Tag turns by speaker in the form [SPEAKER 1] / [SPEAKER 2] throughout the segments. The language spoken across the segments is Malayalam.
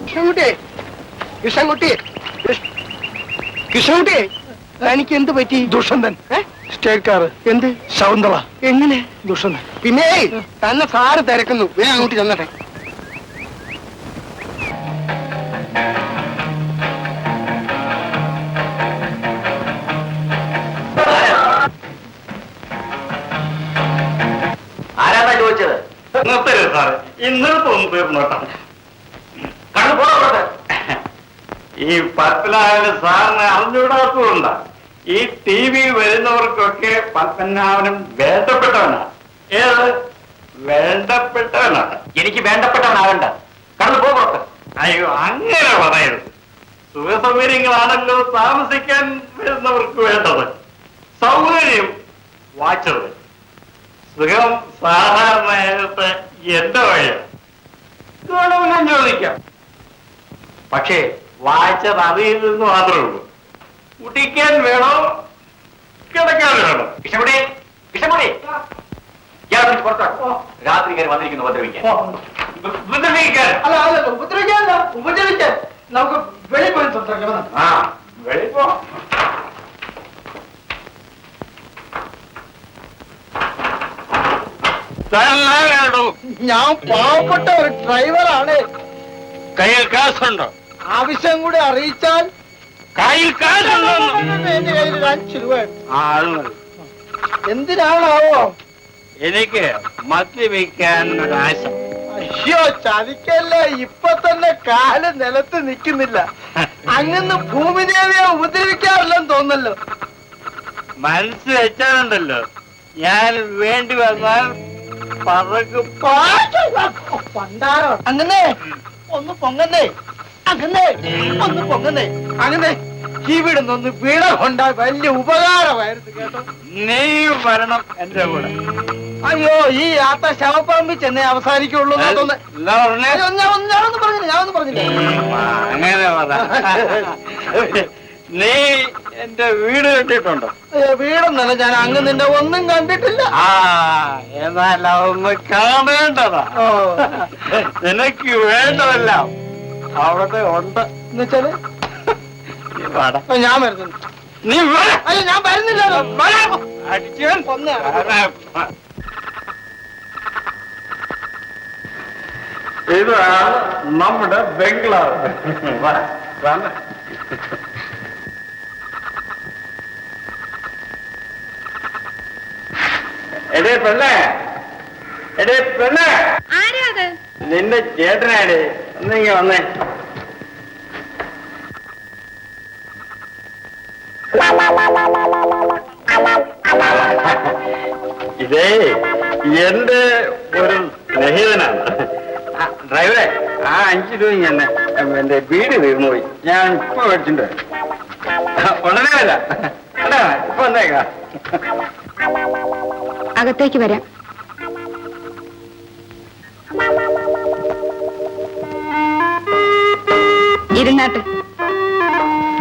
[SPEAKER 1] കൃഷ്ണൻകുട്ടി കൃഷ്ണൻകുട്ടി എനിക്ക് എന്ത് പറ്റി?
[SPEAKER 2] ദുഷന്തൻ സ്റ്റേക്കാറ്
[SPEAKER 1] എന്ത്?
[SPEAKER 2] ശകുന്തള.
[SPEAKER 1] എങ്ങനെ?
[SPEAKER 2] ദുഷന്തൻ.
[SPEAKER 1] പിന്നെ തന്നെ സാറ് തിരക്കുന്നു, വേഗം അങ്ങോട്ട് ചെന്നട്ടെ.
[SPEAKER 3] ആരാണ് ചോദിച്ചത്?
[SPEAKER 4] സാറ് ഇന്നത്തെ ഒന്ന് തീർന്നോട്ടെ. ഈ പത്മനാഭന് സാറിന് അറിഞ്ഞുകൂടാത്തതുകൊണ്ടാ. ഈ ടി വി വരുന്നവർക്കൊക്കെ പത്മനാഭനും വേണ്ടപ്പെട്ടവനാണ്. ഏത് വേണ്ടപ്പെട്ടവനാണ്?
[SPEAKER 3] എനിക്ക് വേണ്ടപ്പെട്ടവനാകണ്ട. കടന്നു പോകട്ടെ.
[SPEAKER 4] അയ്യോ, അങ്ങനെ പറയരുത്. സുഖസൗകര്യങ്ങളാണല്ലോ താമസിക്കാൻ വരുന്നവർക്ക് വേണ്ടത്. സൗകര്യം വാച്ചത്. സുഖം സാധാരണ എന്റെ വഴിയാണ്. വേണമെന്നും ചോദിക്കാം. പക്ഷേ വായിച്ചത് അറിയില്ലെന്ന് മാത്രമേ ഉള്ളൂ. കുടിക്കാൻ വേണോ കിടക്കാൻ വേണോ?
[SPEAKER 3] ഇഷ്ടപ്പെടേ ഇഷ്ടപ്പെടേ പുറത്തോ രാത്രി കയറി വന്നിരിക്കുന്നു ഉപദ്രവിക്കാൻ.
[SPEAKER 4] ഉപദ്രവിക്കാൻ
[SPEAKER 1] അല്ല ഉപദ്രവിക്കാനല്ല, ഉപദ്രവിക്കാൻ. നമുക്ക് വെളി പോയി സംസാരിക്കണം.
[SPEAKER 4] ആ വെളി പോ.
[SPEAKER 1] ഞാൻ പാവപ്പെട്ട ഒരു ഡ്രൈവറാണ്.
[SPEAKER 4] കയ്യിൽ കാശുണ്ടോ?
[SPEAKER 1] ആവശ്യം കൂടി അറിയിച്ചാൽ
[SPEAKER 4] കയ്യിൽ കാശുണ്ടോ?
[SPEAKER 1] എന്റെ കയ്യിൽ 5 രൂപ. എന്തിനാണോ?
[SPEAKER 4] എനിക്ക് മദ്യപിക്കാൻ ഒരാശ.
[SPEAKER 1] അയ്യോ ചതിക്കല്ലേ, ഇപ്പൊ തന്നെ കാല് നിലത്ത് നിൽക്കുന്നില്ല. അങ്ങനെ ഭൂമിദേവിയെ ഉപദ്രവിക്കാറില്ലെന്ന് തോന്നല്ലോ.
[SPEAKER 4] മനസ്സ് വെച്ചാലുണ്ടല്ലോ, ഞാൻ വേണ്ടി വന്നാൽ പറക്കും.
[SPEAKER 1] പണ്ടാരോ അങ്ങനെ ഒന്ന് പൊങ്ങന്നേ, അങ്ങനെ ഒന്ന് പൊങ്ങന്നേ. അങ്ങനെ ഇവിടെ നിന്ന് വീട കൊണ്ടാ വലിയ ഉപകാരമായിരുന്നു കേട്ടോ.
[SPEAKER 4] നീ വരണം എന്റെ കൂടെ.
[SPEAKER 1] അയ്യോ, ഈ യാത്ര ശവപ്പറമ്പിൽ ചെന്നേ അവസാനിക്കുള്ളൂ. ഞാനൊന്നും പറഞ്ഞില്ല.
[SPEAKER 4] അങ്ങനെ നീ എന്റെ വീട് കണ്ടിട്ടുണ്ടോ?
[SPEAKER 1] വീടൊന്നല്ല, ഞാൻ അങ്ങ് നിന്റെ ഒന്നും കണ്ടിട്ടില്ല.
[SPEAKER 4] എന്നാൽ ഒന്ന് കാണേണ്ടതാ. നിനക്ക് വേണ്ടതല്ല അവിടെ ഉണ്ട്.
[SPEAKER 1] എന്നുവെച്ചാല് ഞാൻ വരുന്നുണ്ട്.
[SPEAKER 4] നീ
[SPEAKER 1] അയ്യോ, ഞാൻ വരുന്നില്ലല്ലോ.
[SPEAKER 4] അടിച്ചാൽ ഇതാണ് നമ്മുടെ ബംഗ്ലാവ്. എടേ പെണ്ണേ, എടേ പെണ്ണേ, നിന്റെ ചേട്ടനാടേ, ഒന്നിങ്ങ വന്നേ. ഇതേ എന്റെ ഒരു സ്നേഹിതനാണ്. ഡ്രൈവറെ, ആ 5 രൂപ തന്നെ എന്റെ വീട് തീർന്നു പോയി. ഞാൻ ഇപ്പൊ മേടിച്ചിട്ടുണ്ട്. ഉടനെ വരാം. ഇപ്പൊ വന്നേക്കാം.
[SPEAKER 5] അകത്തേക്ക് വരാം. ഇരുന്നാട്ടെ.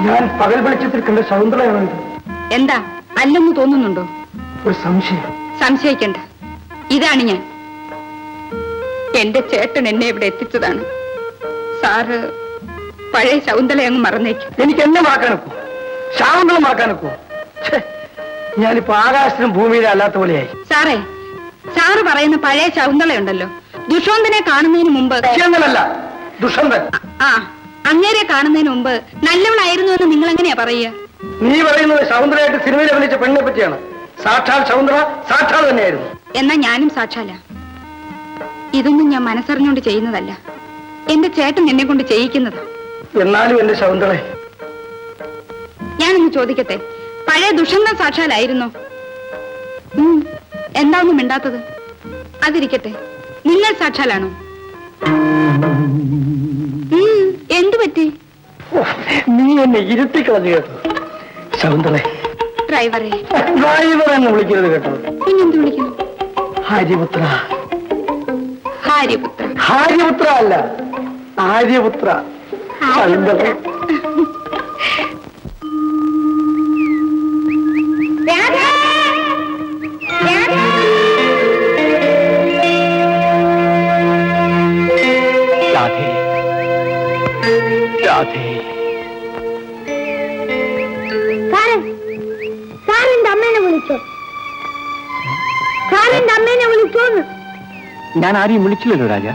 [SPEAKER 2] ഞാൻ പകൽ വെളിച്ചത്തിൽ കണ്ട ശകുന്തളയാണ്.
[SPEAKER 5] എന്താ അല്ലെന്ന് തോന്നുന്നുണ്ടോ?
[SPEAKER 2] ഒരു സംശയം.
[SPEAKER 5] സംശയിക്കണ്ട, ഇതാണ് ഞാൻ. എന്റെ ചേട്ടൻ എന്നെ ഇവിടെ എത്തിച്ചതാണ്. സാറ് പഴയ ശകുന്തള അങ്ങ് മറന്നേക്കും.
[SPEAKER 2] എനിക്ക് എന്നെ മറക്കാനൊക്കോ? ശകുന്തള മറക്കാനൊക്കോ? ഞാനിപ്പോ ആകാശത്തിനും ഭൂമിയിലും അല്ലാത്ത പോലെയായി.
[SPEAKER 5] സാറേ, സാറ് പറയുന്ന പഴയ ശകുന്തളയുണ്ടല്ലോ, ദുഷോന്തനെ കാണുന്നതിന് മുമ്പ്.
[SPEAKER 2] ദുഷന്തൻ.
[SPEAKER 5] ആ, അങ്ങേരെ കാണുന്നതിന് മുമ്പ് നല്ലവളായിരുന്നു എന്ന് നിങ്ങൾ എങ്ങനെയാ പറയുക?
[SPEAKER 2] നീ പറയുന്നത് ശകുന്തളയായിട്ട് സിനിമയിൽ അഭിനയിച്ച പെണ്ണിനെ പറ്റിയാണ്. സാക്ഷാൽ ശകുന്തള സാക്ഷാൽ തന്നെയായിരുന്നു.
[SPEAKER 5] എന്നാ ഞാനും സാക്ഷാല. ഇതൊന്നും ഞാൻ മനസ്സറിഞ്ഞുകൊണ്ട് ചെയ്യുന്നതല്ല, എന്റെ ചേട്ടൻ എന്നെ കൊണ്ട് ചെയ്യിക്കുന്നതാ.
[SPEAKER 2] എന്നാലും എന്റെ ശകുന്തളെ,
[SPEAKER 5] ഞാനൊന്ന് ചോദിക്കട്ടെ, പഴയ ദുഷന്തൻ സാക്ഷാലായിരുന്നോ? എന്താ ഒന്നും മിണ്ടാത്തത്? അതിരിക്കട്ടെ, നിങ്ങൾ സാക്ഷാലാണോ? എന്തു പറ്റി?
[SPEAKER 2] നീ എന്നെ ഇരുത്തിക്കളഞ്ഞു കേട്ടോ ശകുന്തളെ.
[SPEAKER 5] ഡ്രൈവറെ,
[SPEAKER 2] ഡ്രൈവർ എന്ന് വിളിക്കരുത് കേട്ടോ.
[SPEAKER 5] പിന്നെന്ത് വിളിക്കുന്നു?
[SPEAKER 2] ആര്യപുത്ര.
[SPEAKER 5] ആര്യപുത്ര?
[SPEAKER 2] ആര്യപുത്ര അല്ല, ആര്യപുത്ര. ശകുന്തളെ, രാധേ.
[SPEAKER 6] സാറിന്റെ അമ്മേനെ വിളിച്ചോ? സാറിന്റെ അമ്മേനെ വിളിച്ചോന്ന്?
[SPEAKER 2] ഞാൻ ആരെയും വിളിച്ചില്ലല്ലോ രാജ.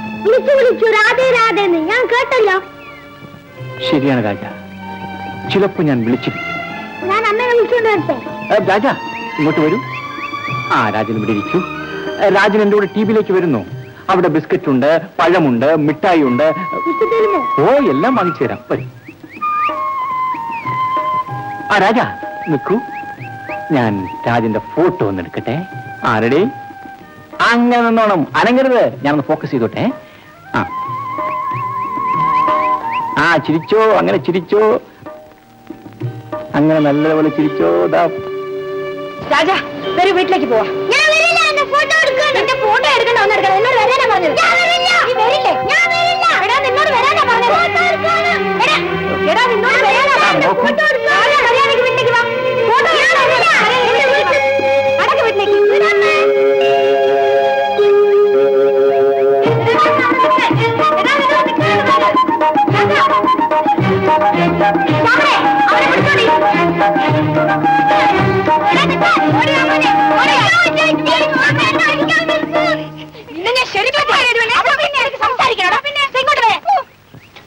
[SPEAKER 6] വിളിച്ചു രാധേ രാധേന്ന് ഞാൻ കേട്ടല്ലോ.
[SPEAKER 2] ശരിയാണ് രാജ, ചിലപ്പോ ഞാൻ വിളിച്ചിരിക്കും.
[SPEAKER 6] ഞാൻ അമ്മേനെ വിളിച്ചോണ്ട് വരട്ടെ?
[SPEAKER 2] രാജ ഇങ്ങോട്ട് വരൂ. ആ രാജൻ ഇവിടെ ഇരിക്കൂ. രാജൻ എന്റെ കൂടെ ടിവിയിലേക്ക് വരുന്നു. അവിടെ ബിസ്ക്കറ്റ് ഉണ്ട്, പഴമുണ്ട്, മിഠായി ഉണ്ട്. ഓ എല്ലാം വാങ്ങിച്ചു തരാം. വരും. ആ രാജ നിൽക്കൂ, ഞാൻ രാജന്റെ ഫോട്ടോ ഒന്ന് എടുക്കട്ടെ. ആരുടെ അങ്ങനെ നിന്നോണം, അനങ്ങരുത്. ഞാനൊന്ന് ഫോക്കസ് ചെയ്തോട്ടെ. ആ ചിരിച്ചോ, അങ്ങനെ ചിരിച്ചോ, അങ്ങനെ നല്ലപോലെ ചിരിച്ചോ.
[SPEAKER 5] രാജ വരൂ, വീട്ടിലേക്ക് പോവാ.
[SPEAKER 6] ഞാൻ വരില്ല, എന്റെ ഫോട്ടോ എടുക്കാൻ. എന്റെ ഫോട്ടോ എടുക്കണ്ട, ഒന്ന് എടുക്കണം. എന്നോട് വരാനാ പറഞ്ഞത്. ഞാൻ വരില്ല. നീ വരില്ലേ? ഞാൻ വരില്ല. എടാ നിന്നോട് വരാനാ പറഞ്ഞത്. ഫോട്ടോ എടുക്കാനാ. എടാ നിന്നോട് വരാനാ പറഞ്ഞത്. ഫോട്ടോ എടുക്കാൻ. മര്യാദയ്ക്ക് വീട്ടിലേക്ക് വാ. ഫോട്ടോ എടുക്കാൻ. അടക്ക വീട്ടിലേക്ക്.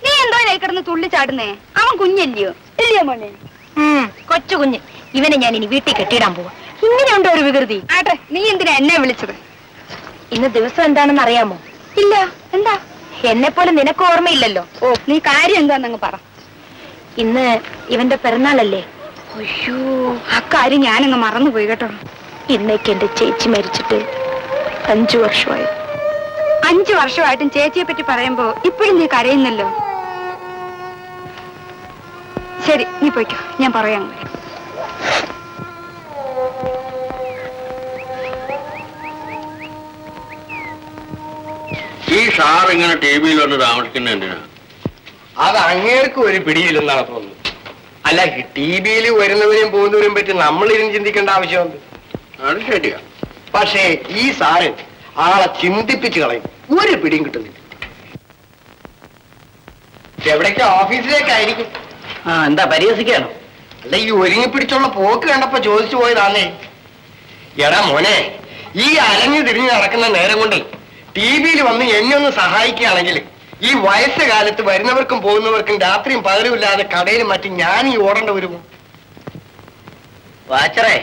[SPEAKER 5] നീ എന്തോ കിടന്ന് തുള്ളിച്ചാടുന്നേ? അവൻ കുഞ്ഞല്ലയോ? ഇല്ലയോ മോനെ?
[SPEAKER 6] കൊച്ചു കുഞ്ഞ്. ഇവനെ ഞാൻ ഇനി വീട്ടിൽ കെട്ടിയിടാൻ പോവാ.
[SPEAKER 5] ഇങ്ങനെയുണ്ടോ ഒരു വികൃതി? ആട്ടെ, നീ എന്തിനാ എന്നെ വിളിച്ചത്?
[SPEAKER 6] ഇന്ന് ദിവസം എന്താണെന്ന് അറിയാമോ?
[SPEAKER 5] ഇല്ല. എന്താ?
[SPEAKER 6] എന്നെ പോലെ നിനക്ക് ഓർമ്മയില്ലല്ലോ.
[SPEAKER 5] ഓ, നീ കാര്യം എന്താന്നങ്ങ് പറ.
[SPEAKER 6] ഇന്ന് ഇവന്റെ പിറന്നാളല്ലേ?
[SPEAKER 5] അയ്യോ, ആ കാര്യം ഞാനങ്ങ് മറന്നുപോയി കേട്ടോ.
[SPEAKER 6] ഇന്നേക്ക് എന്റെ ചേച്ചി മരിച്ചിട്ട് 5 വർഷമായി.
[SPEAKER 5] 5 വർഷമായിട്ടും ചേച്ചിയെ പറ്റി പറയുമ്പോ ഇപ്പോഴും നീ കരയുന്നല്ലോ. ശരി, നീ പോയിക്കോ, ഞാൻ പറയാം.
[SPEAKER 4] ഈ സാർ ഇങ്ങനെ ടി വിയിൽ വന്ന് താമസിക്കുന്ന എന്തിനാ?
[SPEAKER 7] അത് അങ്ങേർക്ക് ഒരു പിടിയില്ലെന്നാണ് തോന്നുന്നത്. അല്ല, ടി വിയിൽ വരുന്നവരെയും പോകുന്നവരെയും പറ്റി നമ്മളിരുന്ന് ചിന്തിക്കേണ്ട ആവശ്യമുണ്ട്.
[SPEAKER 4] അത് ശരിയാ.
[SPEAKER 7] പക്ഷേ ഈ സാറ് ആളെ ചിന്തിപ്പിച്ച് കളയും. ഒരു പിടിയും കിട്ടുന്നില്ല. എവിടേക്ക്? ഓഫീസിലേക്കായിരിക്കും.
[SPEAKER 2] എന്താ പരിഹസിക്കാണോ?
[SPEAKER 7] അല്ല, ഈ ഒരുങ്ങി പിടിച്ചുള്ള പോക്ക് കണ്ടപ്പോ ചോദിച്ചു പോയതാന്നേ. എടാ മോനെ, ഈ അലഞ്ഞു തിരിഞ്ഞു നടക്കുന്ന നേരം കൊണ്ട് ടി വിയിൽ വന്ന് എന്നെ ഒന്ന് സഹായിക്കുകയാണെങ്കിൽ ഈ വയസ്സുകാലത്ത് വരുന്നവർക്കും പോകുന്നവർക്കും രാത്രിയും പകലും ഇല്ലാതെ കടയിലും മറ്റും ഞാൻ ഈ ഓടേണ്ട വരുമോ?
[SPEAKER 2] വാച്ചറേ,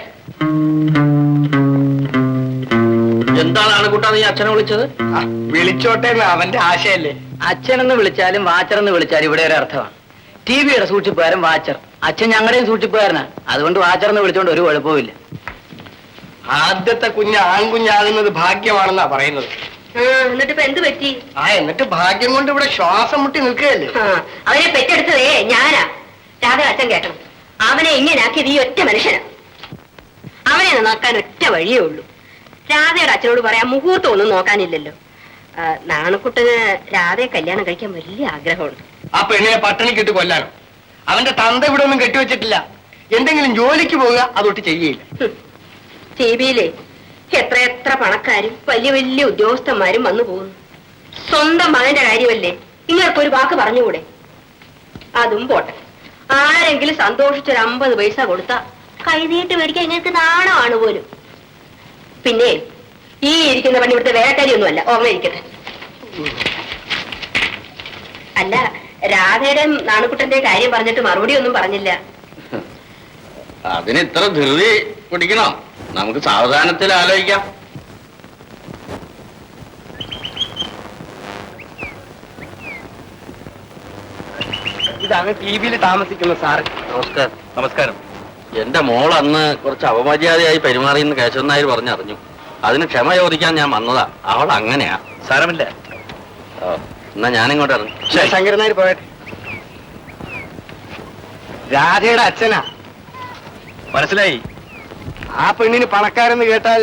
[SPEAKER 2] എന്താണ് ആണുകൂട്ടാ നീ അച്ഛനെ വിളിച്ചത്?
[SPEAKER 7] വിളിച്ചോട്ടെ എന്ന് അവന്റെ ആശയല്ലേ.
[SPEAKER 2] അച്ഛനെന്ന് വിളിച്ചാലും വാച്ചറെന്ന് വിളിച്ചാലും ഇവിടെ ഒരു അർത്ഥമാണ്. ടിവിയുടെ സൂക്ഷിപ്പുകാരൻ വാച്ചർ, അച്ഛൻ ഞങ്ങളുടെയും സൂക്ഷിപ്പുകാരനാ. അതുകൊണ്ട് വാച്ചറെന്ന് വിളിച്ചോണ്ട് ഒരു കുഴപ്പമില്ല.
[SPEAKER 7] ആദ്യത്തെ കുഞ്ഞ് ആൺകുഞ്ഞാകുന്നത് ഭാഗ്യമാണെന്നാ പറയുന്നത്.
[SPEAKER 6] എന്നിട്ട് ഇപ്പൊ എന്ത് പറ്റി?
[SPEAKER 7] എന്നിട്ട് ഭാഗ്യം കൊണ്ട് ഇവിടെ ശ്വാസം മുട്ടി നിൽക്കുകയല്ലേ.
[SPEAKER 6] അവനെ പെറ്റെടുത്തതേ ഞാനാ. രാധ അച്ഛൻ കേട്ടോ, അവനെ ഇങ്ങനാക്കിയത് ഈ ഒറ്റ മനുഷ്യനാ. അവനെ നോക്കാൻ ഒറ്റ വഴിയേ ഉള്ളൂ. രാധയുടെ അച്ഛനോട് പറയാൻ മുഹൂർത്തം ഒന്നും നോക്കാനില്ലല്ലോ. നാണക്കുട്ടന് രാധയെ കല്യാണം കഴിക്കാൻ വലിയ ആഗ്രഹമുണ്ട്.
[SPEAKER 7] ആ പെണ്ണിനെ പട്ടിണിക്കിട്ട് കൊല്ലാനോ? അവന്റെ തന്ത ഇവിടെ ഒന്നും കെട്ടിവെച്ചിട്ടില്ല. എന്തെങ്കിലും ജോലിക്ക് പോവുക, അതൊട്ട് ചെയ്യയില്ല.
[SPEAKER 6] ടി വിയിലെ എത്ര പണക്കാരും വലിയ വലിയ ഉദ്യോഗസ്ഥന്മാരും വന്നു പോകുന്നു. സ്വന്തം മകന്റെ കാര്യമല്ലേ, ഇങ്ങനൊരു വാക്ക് പറഞ്ഞുകൂടെ? അതും പോട്ടെ, ആരെങ്കിലും സന്തോഷിച്ചൊരു 50 പൈസ കൊടുത്താ കൈനീട്ട് മേടിക്കാൻ ഇങ്ങൾക്ക് നാണമാണ് പോലും. പിന്നെ ഈ ഇരിക്കുന്ന പണി ഇവിടുത്തെ വേലക്കാരിയൊന്നുമല്ല, ഓർമ്മ ഇരിക്കട്ടെ. അല്ല, രാധയുടെ നാണുക്കുട്ടന്റെ കാര്യം പറഞ്ഞിട്ട് മറുപടി ഒന്നും പറഞ്ഞില്ല.
[SPEAKER 4] അതിന് ഇത്ര ധൃതി പിടിക്കണോ? നമുക്ക് സാവധാനത്തിൽ ആലോചിക്കാം.
[SPEAKER 7] ഇതാണ് ടി വിയിൽ താമസിക്കുന്ന സാറ്.
[SPEAKER 4] നമസ്കാരം. നമസ്കാരം. എന്റെ മോൾ അന്ന് കുറച്ച് അപമര്യാദയായി പെരുമാറിയെന്ന് കേശവൻ നായർ പറഞ്ഞറിഞ്ഞു. അതിന് ക്ഷമ ചോദിക്കാൻ ഞാൻ വന്നതാ. അവൾ അങ്ങനെയാ. സാരമില്ല. എന്നാ ഞാനിങ്ങോട്ട് ഇറങ്ങി.
[SPEAKER 7] ശങ്കരൻ നായർ പോയട്ടെ. രാധയുടെ അച്ഛനാ.
[SPEAKER 4] മനസ്സിലായി.
[SPEAKER 7] ആ പെണ്ണിന് പണക്കാരെന്ന് കേട്ടാൽ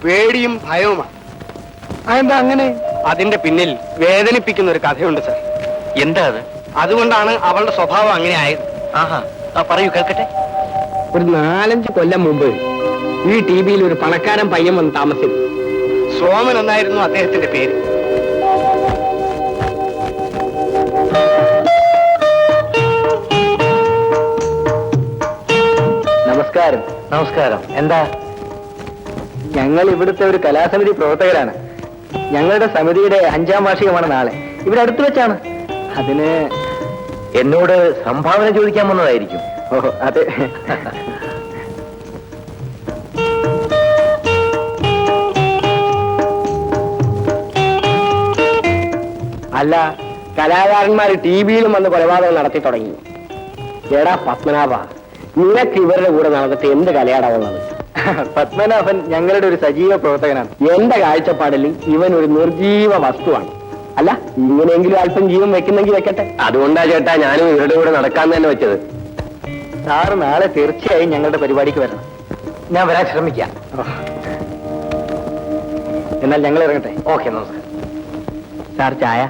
[SPEAKER 7] പേടിയും ഭയവുമാണ്.
[SPEAKER 2] അതെന്താ അങ്ങനെ?
[SPEAKER 7] അതിന്റെ പിന്നിൽ വേദനിപ്പിക്കുന്ന ഒരു കഥയുണ്ട് സാർ.
[SPEAKER 4] എന്താ അത്?
[SPEAKER 7] അതുകൊണ്ടാണ് അവളുടെ സ്വഭാവം അങ്ങനെ ആയത്.
[SPEAKER 4] ആഹാ, പറയൂ, കേൾക്കട്ടെ.
[SPEAKER 2] ഒരു 4-5 കൊല്ലം മുമ്പ് ഈ ടി വിയിൽ ഒരു പണക്കാരൻ പയ്യൻ വന്ന് താമസിച്ചു.
[SPEAKER 7] സോമൻ എന്നായിരുന്നു അദ്ദേഹത്തിന്റെ പേര്.
[SPEAKER 2] നമസ്കാരം. നമസ്കാരം. എന്താ? ഞങ്ങൾ ഇവിടുത്തെ ഒരു കലാസമിതി പ്രവർത്തകരാണ്. ഞങ്ങളുടെ സമിതിയുടെ 5ാം വാർഷികമാണ് നാളെ. ഇവിടെ അടുത്ത് വെച്ചാണ്. അതിന് എന്നോട് സംഭാവന ചോദിക്കാൻ വന്നതായിരിക്കും. ഓഹോ, അതെ. അല്ല, കലാകാരന്മാർ ടിവിയിലും വന്ന് കൊലപാതകം നടത്തി തുടങ്ങി. എടാ പത്മനാഭ, നിനക്ക് ഇവരുടെ കൂടെ നടന്നിട്ട് എന്ത് കലയാടാ ഉള്ളത്? പത്മനാഭൻ ഞങ്ങളുടെ ഒരു സജീവ പ്രവർത്തകനാണ്. എന്റെ കാഴ്ചപ്പാടിൽ ഇവൻ ഒരു നിർജീവ വസ്തുവാണ്. അല്ല, ഇങ്ങനെയെങ്കിലും അല്പം ജീവൻ വെക്കുന്നെങ്കിൽ വെക്കട്ടെ. അതുകൊണ്ടാ ചേട്ടാ ഞാനും ഇവരുടെ കൂടെ നടക്കാൻ തന്നെ വെച്ചത്. സാറ് നാളെ തീർച്ചയായും ഞങ്ങളുടെ പരിപാടിക്ക് വരണം. ഞാൻ വരാൻ ശ്രമിക്കാം. എന്നാൽ ഞങ്ങൾ ഇറങ്ങട്ടെ. ഓക്കെ, നമസ്കാരം. സാർ ചായ?